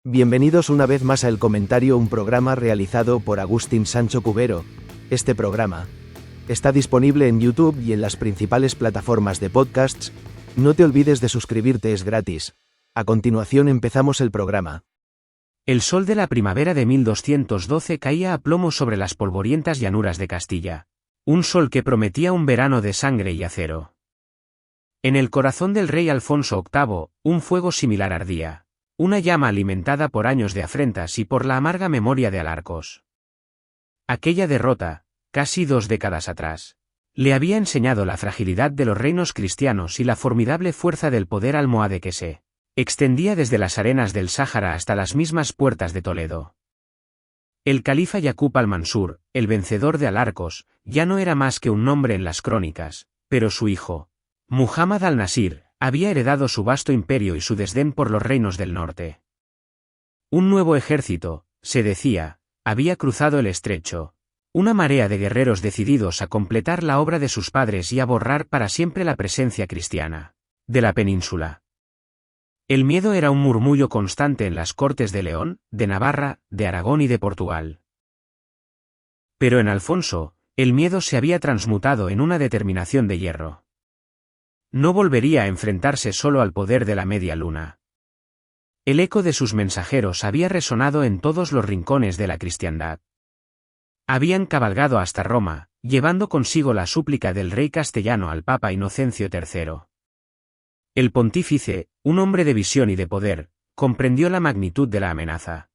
Bienvenidos una vez más a El Comentario, un programa realizado por Agustín Sancho Cubero. Este programa está disponible en YouTube y en las principales plataformas de podcasts. No te olvides de suscribirte, es gratis. A continuación empezamos el programa. El sol de la primavera de 1212 caía a plomo sobre las polvorientas llanuras de Castilla. Un sol que prometía un verano de sangre y acero. En el corazón del rey Alfonso VIII, un fuego similar ardía. Una llama alimentada por años de afrentas y por la amarga memoria de Alarcos. Aquella derrota, casi 2 décadas atrás, le había enseñado la fragilidad de los reinos cristianos y la formidable fuerza del poder almohade que se extendía desde las arenas del Sáhara hasta las mismas puertas de Toledo. El califa Yaqub al-Mansur, el vencedor de Alarcos, ya no era más que un nombre en las crónicas, pero su hijo, Muhammad al-Nasir, había heredado su vasto imperio y su desdén por los reinos del norte. Un nuevo ejército, se decía, había cruzado el estrecho, una marea de guerreros decididos a completar la obra de sus padres y a borrar para siempre la presencia cristiana de la península. El miedo era un murmullo constante en las cortes de León, de Navarra, de Aragón y de Portugal. Pero en Alfonso, el miedo se había transmutado en una determinación de hierro. No volvería a enfrentarse solo al poder de la media luna. El eco de sus mensajeros había resonado en todos los rincones de la cristiandad. Habían cabalgado hasta Roma, llevando consigo la súplica del rey castellano al Papa Inocencio III. El pontífice, un hombre de visión y de poder, comprendió la magnitud de la amenaza.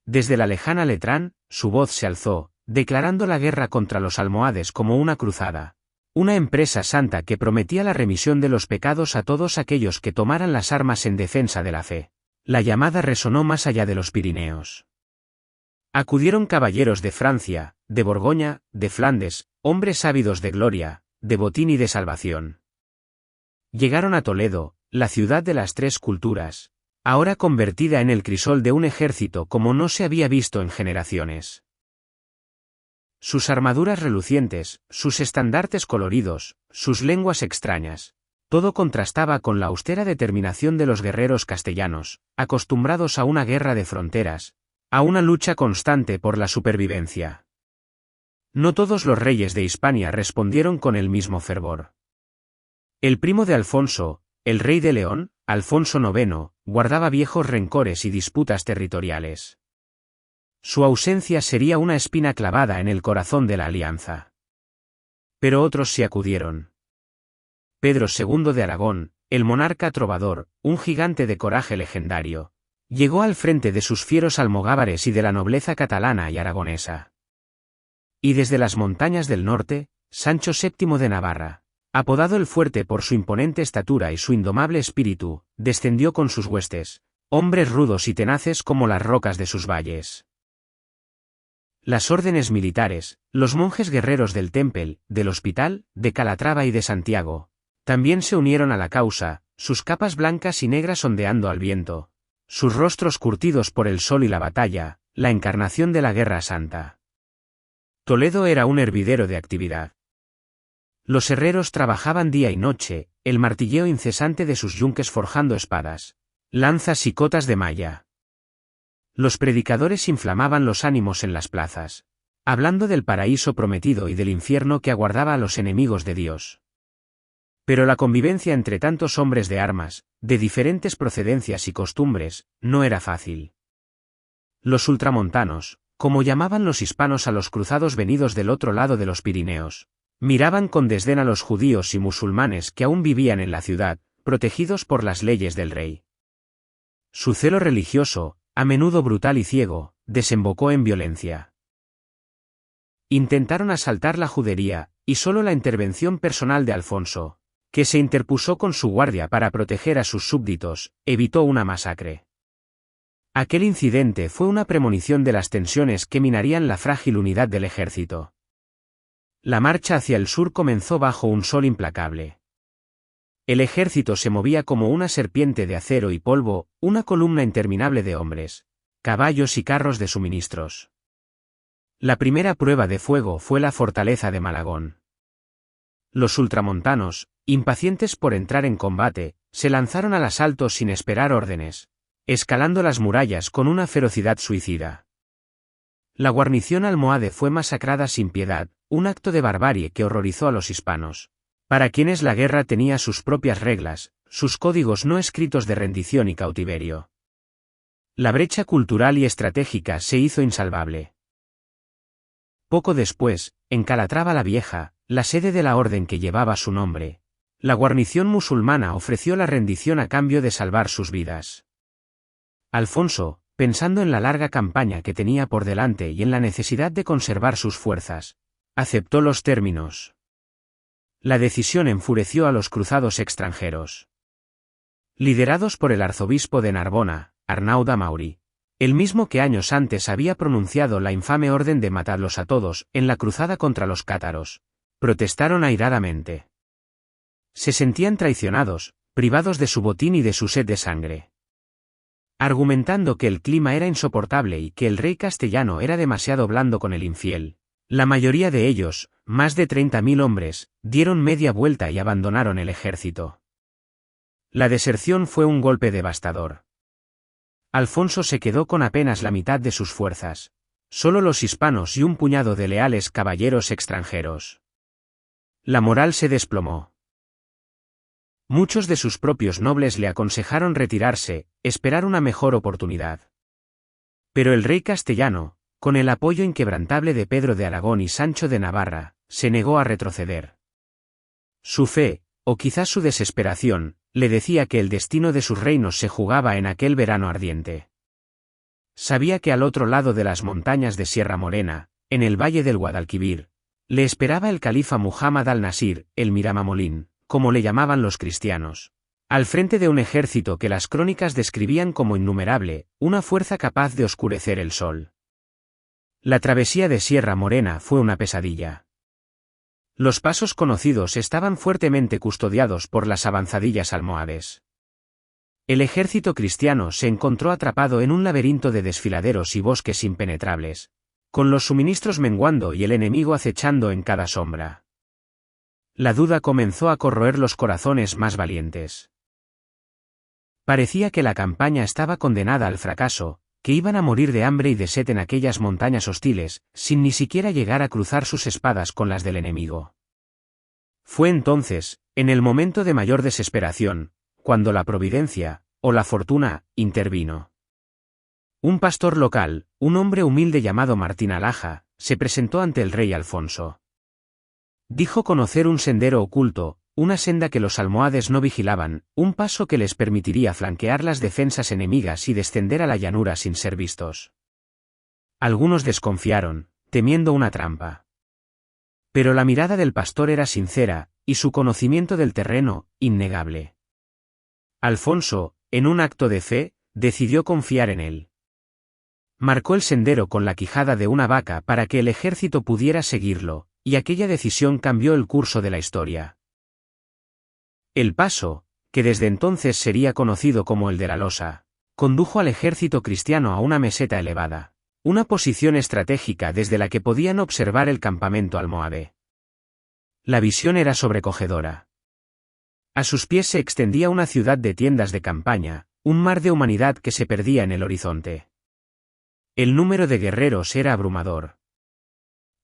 Desde la lejana Letrán, su voz se alzó, declarando la guerra contra los almohades como una cruzada. Una empresa santa que prometía la remisión de los pecados a todos aquellos que tomaran las armas en defensa de la fe. La llamada resonó más allá de los Pirineos. Acudieron caballeros de Francia, de Borgoña, de Flandes, hombres ávidos de gloria, de botín y de salvación. Llegaron a Toledo, la ciudad de las 3 culturas, ahora convertida en el crisol de un ejército como no se había visto en generaciones. Sus armaduras relucientes, sus estandartes coloridos, sus lenguas extrañas, todo contrastaba con la austera determinación de los guerreros castellanos, acostumbrados a una guerra de fronteras, a una lucha constante por la supervivencia. No todos los reyes de Hispania respondieron con el mismo fervor. El primo de Alfonso, el rey de León, Alfonso IX, guardaba viejos rencores y disputas territoriales. Su ausencia sería una espina clavada en el corazón de la alianza. Pero otros se acudieron. Pedro II de Aragón, el monarca trovador, un gigante de coraje legendario, llegó al frente de sus fieros almogávares y de la nobleza catalana y aragonesa. Y desde las montañas del norte, Sancho VII de Navarra, apodado el Fuerte por su imponente estatura y su indomable espíritu, descendió con sus huestes, hombres rudos y tenaces como las rocas de sus valles. Las órdenes militares, los monjes guerreros del Temple, del Hospital, de Calatrava y de Santiago, también se unieron a la causa, sus capas blancas y negras ondeando al viento, sus rostros curtidos por el sol y la batalla, la encarnación de la Guerra Santa. Toledo era un hervidero de actividad. Los herreros trabajaban día y noche, el martilleo incesante de sus yunques forjando espadas, lanzas y cotas de malla. Los predicadores inflamaban los ánimos en las plazas, hablando del paraíso prometido y del infierno que aguardaba a los enemigos de Dios. Pero la convivencia entre tantos hombres de armas, de diferentes procedencias y costumbres, no era fácil. Los ultramontanos, como llamaban los hispanos a los cruzados venidos del otro lado de los Pirineos, miraban con desdén a los judíos y musulmanes que aún vivían en la ciudad, protegidos por las leyes del rey. Su celo religioso, a menudo brutal y ciego, desembocó en violencia. Intentaron asaltar la judería, y solo la intervención personal de Alfonso, que se interpuso con su guardia para proteger a sus súbditos, evitó una masacre. Aquel incidente fue una premonición de las tensiones que minarían la frágil unidad del ejército. La marcha hacia el sur comenzó bajo un sol implacable. El ejército se movía como una serpiente de acero y polvo, una columna interminable de hombres, caballos y carros de suministros. La primera prueba de fuego fue la fortaleza de Malagón. Los ultramontanos, impacientes por entrar en combate, se lanzaron al asalto sin esperar órdenes, escalando las murallas con una ferocidad suicida. La guarnición almohade fue masacrada sin piedad, un acto de barbarie que horrorizó a los hispanos, para quienes la guerra tenía sus propias reglas, sus códigos no escritos de rendición y cautiverio. La brecha cultural y estratégica se hizo insalvable. Poco después, en Calatrava la Vieja, la sede de la orden que llevaba su nombre, la guarnición musulmana ofreció la rendición a cambio de salvar sus vidas. Alfonso, pensando en la larga campaña que tenía por delante y en la necesidad de conservar sus fuerzas, aceptó los términos. La decisión enfureció a los cruzados extranjeros. Liderados por el arzobispo de Narbona, Arnau de Mauri, el mismo que años antes había pronunciado la infame orden de matarlos a todos en la cruzada contra los cátaros, protestaron airadamente. Se sentían traicionados, privados de su botín y de su sed de sangre. Argumentando que el clima era insoportable y que el rey castellano era demasiado blando con el infiel, la mayoría de ellos, más de 30.000 hombres, dieron media vuelta y abandonaron el ejército. La deserción fue un golpe devastador. Alfonso se quedó con apenas la mitad de sus fuerzas, solo los hispanos y un puñado de leales caballeros extranjeros. La moral se desplomó. Muchos de sus propios nobles le aconsejaron retirarse, esperar una mejor oportunidad. Pero el rey castellano, con el apoyo inquebrantable de Pedro de Aragón y Sancho de Navarra, se negó a retroceder. Su fe, o quizás su desesperación, le decía que el destino de sus reinos se jugaba en aquel verano ardiente. Sabía que al otro lado de las montañas de Sierra Morena, en el valle del Guadalquivir, le esperaba el califa Muhammad al-Nasir, el Miramamolín, como le llamaban los cristianos, al frente de un ejército que las crónicas describían como innumerable, una fuerza capaz de oscurecer el sol. La travesía de Sierra Morena fue una pesadilla. Los pasos conocidos estaban fuertemente custodiados por las avanzadillas almohades. El ejército cristiano se encontró atrapado en un laberinto de desfiladeros y bosques impenetrables, con los suministros menguando y el enemigo acechando en cada sombra. La duda comenzó a corroer los corazones más valientes. Parecía que la campaña estaba condenada al fracaso, que iban a morir de hambre y de sed en aquellas montañas hostiles, sin ni siquiera llegar a cruzar sus espadas con las del enemigo. Fue entonces, en el momento de mayor desesperación, cuando la providencia, o la fortuna, intervino. Un pastor local, un hombre humilde llamado Martín Alhaja, se presentó ante el rey Alfonso. Dijo conocer un sendero oculto, una senda que los almohades no vigilaban, un paso que les permitiría flanquear las defensas enemigas y descender a la llanura sin ser vistos. Algunos desconfiaron, temiendo una trampa. Pero la mirada del pastor era sincera, y su conocimiento del terreno, innegable. Alfonso, en un acto de fe, decidió confiar en él. Marcó el sendero con la quijada de una vaca para que el ejército pudiera seguirlo, y aquella decisión cambió el curso de la historia. El paso, que desde entonces sería conocido como el de la Losa, condujo al ejército cristiano a una meseta elevada, una posición estratégica desde la que podían observar el campamento almohade. La visión era sobrecogedora. A sus pies se extendía una ciudad de tiendas de campaña, un mar de humanidad que se perdía en el horizonte. El número de guerreros era abrumador.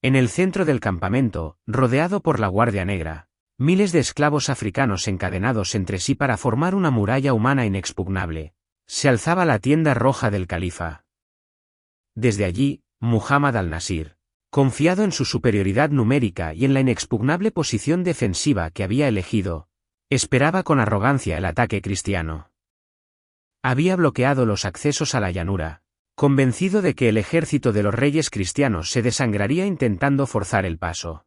En el centro del campamento, rodeado por la Guardia Negra, miles de esclavos africanos encadenados entre sí para formar una muralla humana inexpugnable, se alzaba la tienda roja del califa. Desde allí, Muhammad al-Nasir, confiado en su superioridad numérica y en la inexpugnable posición defensiva que había elegido, esperaba con arrogancia el ataque cristiano. Había bloqueado los accesos a la llanura, convencido de que el ejército de los reyes cristianos se desangraría intentando forzar el paso.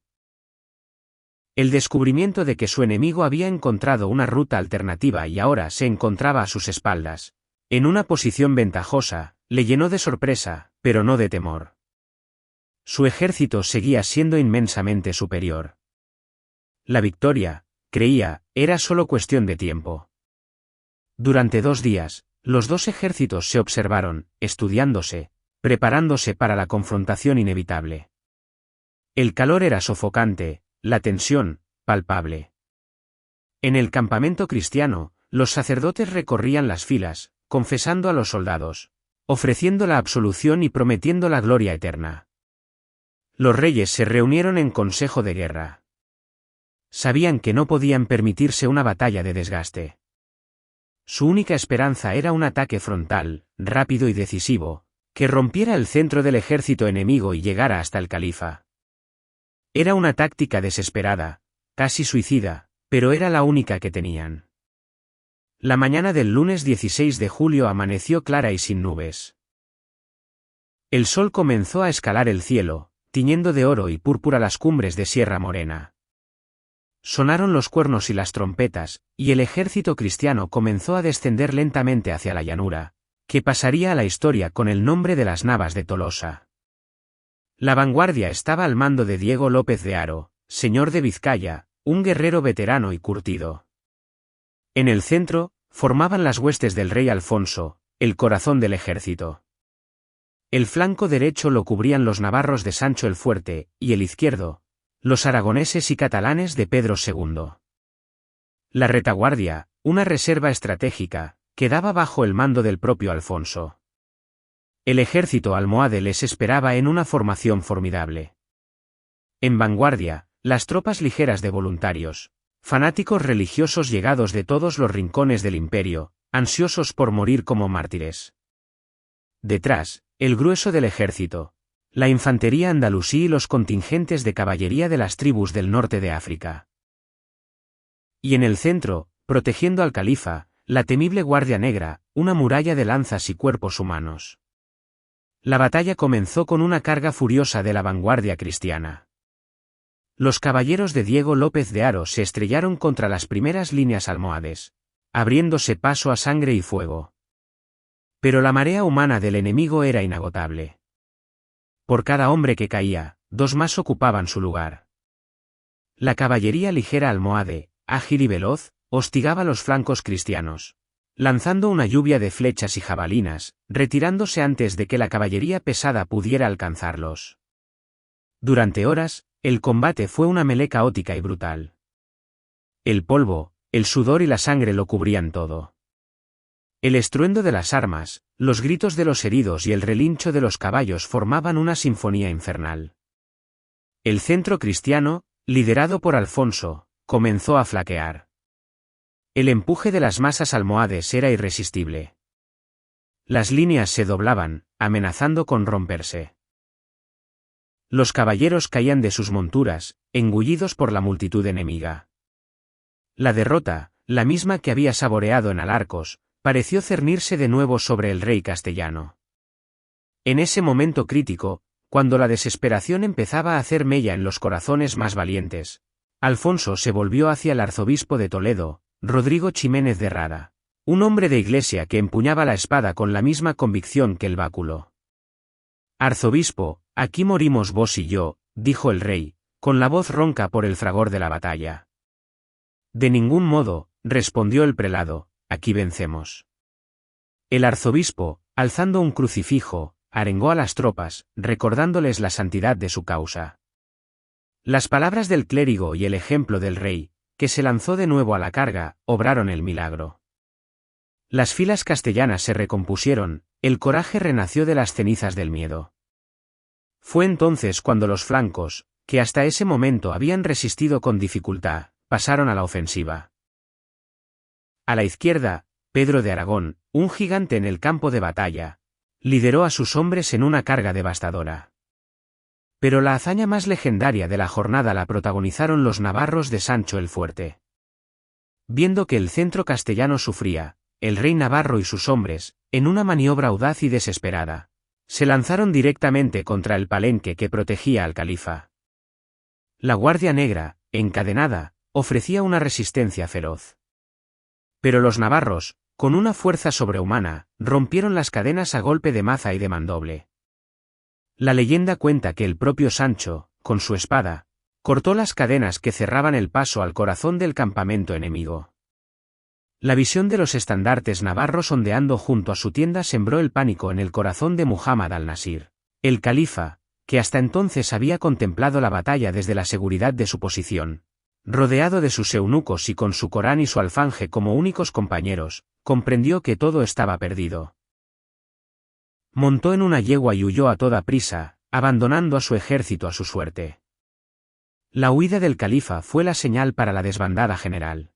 El descubrimiento de que su enemigo había encontrado una ruta alternativa y ahora se encontraba a sus espaldas, en una posición ventajosa, le llenó de sorpresa, pero no de temor. Su ejército seguía siendo inmensamente superior. La victoria, creía, era solo cuestión de tiempo. Durante 2 días, los dos ejércitos se observaron, estudiándose, preparándose para la confrontación inevitable. El calor era sofocante, la tensión, palpable. En el campamento cristiano, los sacerdotes recorrían las filas, confesando a los soldados, ofreciendo la absolución y prometiendo la gloria eterna. Los reyes se reunieron en consejo de guerra. Sabían que no podían permitirse una batalla de desgaste. Su única esperanza era un ataque frontal, rápido y decisivo, que rompiera el centro del ejército enemigo y llegara hasta el califa. Era una táctica desesperada, casi suicida, pero era la única que tenían. La mañana del lunes 16 de julio amaneció clara y sin nubes. El sol comenzó a escalar el cielo, tiñendo de oro y púrpura las cumbres de Sierra Morena. Sonaron los cuernos y las trompetas, y el ejército cristiano comenzó a descender lentamente hacia la llanura, que pasaría a la historia con el nombre de las Navas de Tolosa. La vanguardia estaba al mando de Diego López de Haro, señor de Vizcaya, un guerrero veterano y curtido. En el centro, formaban las huestes del rey Alfonso, el corazón del ejército. El flanco derecho lo cubrían los navarros de Sancho el Fuerte, y el izquierdo, los aragoneses y catalanes de Pedro II. La retaguardia, una reserva estratégica, quedaba bajo el mando del propio Alfonso. El ejército almohade les esperaba en una formación formidable. En vanguardia, las tropas ligeras de voluntarios, fanáticos religiosos llegados de todos los rincones del imperio, ansiosos por morir como mártires. Detrás, el grueso del ejército, la infantería andalusí y los contingentes de caballería de las tribus del norte de África. Y en el centro, protegiendo al califa, la temible Guardia Negra, una muralla de lanzas y cuerpos humanos. La batalla comenzó con una carga furiosa de la vanguardia cristiana. Los caballeros de Diego López de Haro se estrellaron contra las primeras líneas almohades, abriéndose paso a sangre y fuego. Pero la marea humana del enemigo era inagotable. Por cada hombre que caía, dos más ocupaban su lugar. La caballería ligera almohade, ágil y veloz, hostigaba los flancos cristianos, lanzando una lluvia de flechas y jabalinas, retirándose antes de que la caballería pesada pudiera alcanzarlos. Durante horas, el combate fue una melé caótica y brutal. El polvo, el sudor y la sangre lo cubrían todo. El estruendo de las armas, los gritos de los heridos y el relincho de los caballos formaban una sinfonía infernal. El centro cristiano, liderado por Alfonso, comenzó a flaquear. El empuje de las masas almohades era irresistible. Las líneas se doblaban, amenazando con romperse. Los caballeros caían de sus monturas, engullidos por la multitud enemiga. La derrota, la misma que había saboreado en Alarcos, pareció cernirse de nuevo sobre el rey castellano. En ese momento crítico, cuando la desesperación empezaba a hacer mella en los corazones más valientes, Alfonso se volvió hacia el arzobispo de Toledo, Rodrigo Ximénez de Rada, un hombre de iglesia que empuñaba la espada con la misma convicción que el báculo. «Arzobispo, aquí morimos vos y yo», dijo el rey, con la voz ronca por el fragor de la batalla. «De ningún modo», respondió el prelado, «aquí vencemos». El arzobispo, alzando un crucifijo, arengó a las tropas, recordándoles la santidad de su causa. Las palabras del clérigo y el ejemplo del rey, que se lanzó de nuevo a la carga, obraron el milagro. Las filas castellanas se recompusieron, el coraje renació de las cenizas del miedo. Fue entonces cuando los flancos, que hasta ese momento habían resistido con dificultad, pasaron a la ofensiva. A la izquierda, Pedro de Aragón, un gigante en el campo de batalla, lideró a sus hombres en una carga devastadora. Pero la hazaña más legendaria de la jornada la protagonizaron los navarros de Sancho el Fuerte. Viendo que el centro castellano sufría, el rey navarro y sus hombres, en una maniobra audaz y desesperada, se lanzaron directamente contra el palenque que protegía al califa. La Guardia Negra, encadenada, ofrecía una resistencia feroz. Pero los navarros, con una fuerza sobrehumana, rompieron las cadenas a golpe de maza y de mandoble. La leyenda cuenta que el propio Sancho, con su espada, cortó las cadenas que cerraban el paso al corazón del campamento enemigo. La visión de los estandartes navarros ondeando junto a su tienda sembró el pánico en el corazón de Muhammad al-Nasir, el califa, que hasta entonces había contemplado la batalla desde la seguridad de su posición. rodeado de sus eunucos y con su Corán y su alfanje como únicos compañeros, comprendió que todo estaba perdido. Montó en una yegua y huyó a toda prisa, abandonando a su ejército a su suerte. La huida del califa fue la señal para la desbandada general.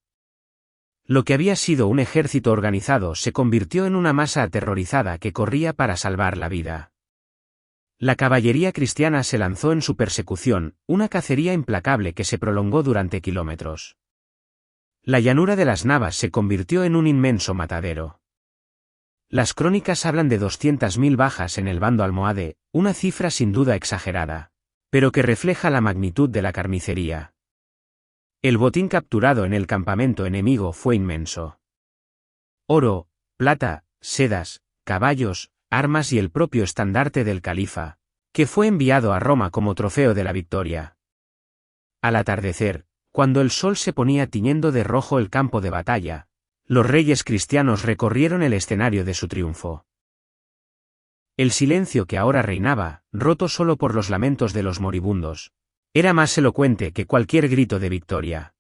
Lo que había sido un ejército organizado se convirtió en una masa aterrorizada que corría para salvar la vida. La caballería cristiana se lanzó en su persecución, una cacería implacable que se prolongó durante kilómetros. La llanura de las Navas se convirtió en un inmenso matadero. Las crónicas hablan de 200.000 bajas en el bando almohade, una cifra sin duda exagerada, pero que refleja la magnitud de la carnicería. El botín capturado en el campamento enemigo fue inmenso. Oro, plata, sedas, caballos, armas y el propio estandarte del califa, que fue enviado a Roma como trofeo de la victoria. Al atardecer, cuando el sol se ponía tiñendo de rojo el campo de batalla, los reyes cristianos recorrieron el escenario de su triunfo. El silencio que ahora reinaba, roto solo por los lamentos de los moribundos, era más elocuente que cualquier grito de victoria.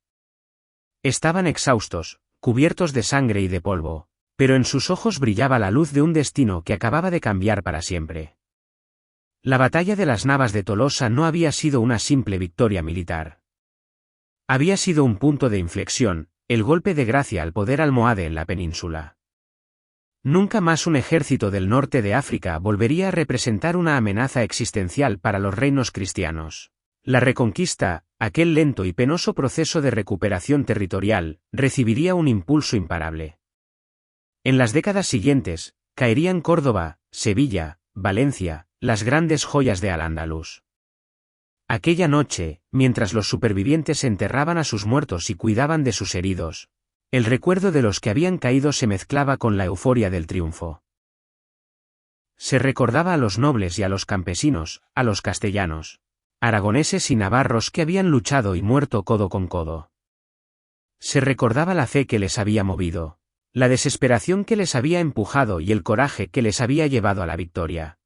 Estaban exhaustos, cubiertos de sangre y de polvo, pero en sus ojos brillaba la luz de un destino que acababa de cambiar para siempre. La batalla de las Navas de Tolosa no había sido una simple victoria militar. Había sido un punto de inflexión, el golpe de gracia al poder almohade en la península. Nunca más un ejército del norte de África volvería a representar una amenaza existencial para los reinos cristianos. La reconquista, aquel lento y penoso proceso de recuperación territorial, recibiría un impulso imparable. En las décadas siguientes, caerían Córdoba, Sevilla, Valencia, las grandes joyas de Al-Ándalus. Aquella noche, mientras los supervivientes enterraban a sus muertos y cuidaban de sus heridos, el recuerdo de los que habían caído se mezclaba con la euforia del triunfo. Se recordaba a los nobles y a los campesinos, a los castellanos, aragoneses y navarros que habían luchado y muerto codo con codo. Se recordaba la fe que les había movido, la desesperación que les había empujado y el coraje que les había llevado a la victoria.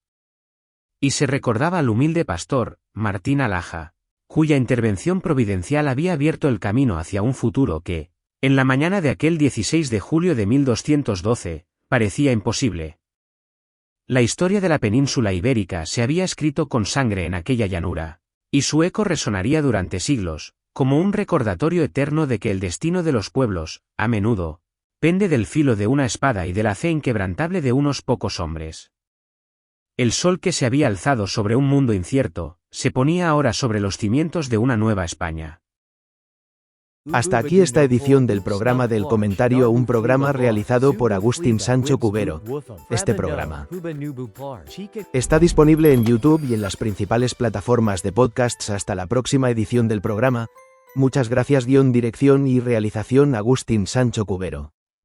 Y se recordaba al humilde pastor, Martín Alhaja, cuya intervención providencial había abierto el camino hacia un futuro que, en la mañana de aquel 16 de julio de 1212, parecía imposible. La historia de la península ibérica se había escrito con sangre en aquella llanura, y su eco resonaría durante siglos, como un recordatorio eterno de que el destino de los pueblos, a menudo, pende del filo de una espada y de la fe inquebrantable de unos pocos hombres. El sol que se había alzado sobre un mundo incierto, se ponía ahora sobre los cimientos de una nueva España. Hasta aquí esta edición del programa del comentario, un programa realizado por Agustín Sancho Cubero. Este programa está disponible en YouTube y en las principales plataformas de podcasts. Hasta la próxima edición del programa. Muchas gracias. Dirección y realización Agustín Sancho Cubero.